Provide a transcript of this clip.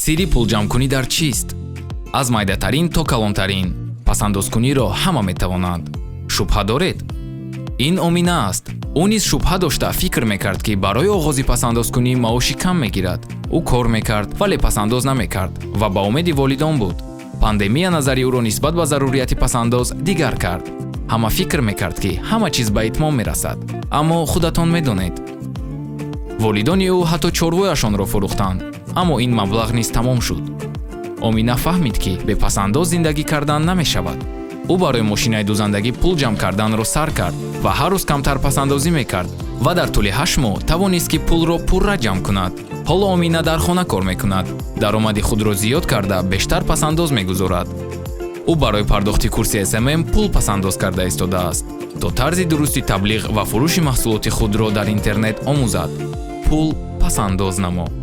сири пулҷамъкунӣ дар чист? аз майдатарин то калонтарин пасандозкуниро ҳама метавонанд. шубҳа доред? ин Омина аст. ӯ низ шубҳа дошта фикр мекард, ки барои оғози пасандозкунӣ маоши кам мегирад. ӯ кор мекард, вале пасандоз намекард ва ба умеди волидон буд. пандемия назари ӯро нисбат ба зарурияти пасандоз дигар кард. ҳама фикр мекард, ки ҳама чиз ба итмом мерасад. аммо худатон медонед, волидони ӯ ҳатто чорвояшонро фурӯхтанд, аммо ин маблағ низ тамом шуд. Омина фаҳмид, ки бе пасандоз зиндагӣ кардан намешавад. ӯ барои мошинаи дузандагӣ пул ҷамъ карданро сар кард ва ҳар рӯз камтар пасандозӣ мекард ва дар тӯли 8 моҳ тавонист, ки пулро пурра ҷамъ кунад. ҳоло Омина дар хона кор мекунад. даромади худро зиёд карда бештар пасандоз мегузорад. ӯ барои пардохти курси SMM пул пасандоз карда истодааст, то тарзи дурусти таблиғ ва фурӯши маҳсулоти худро дар интернет омӯзад. пул пасандоз намо.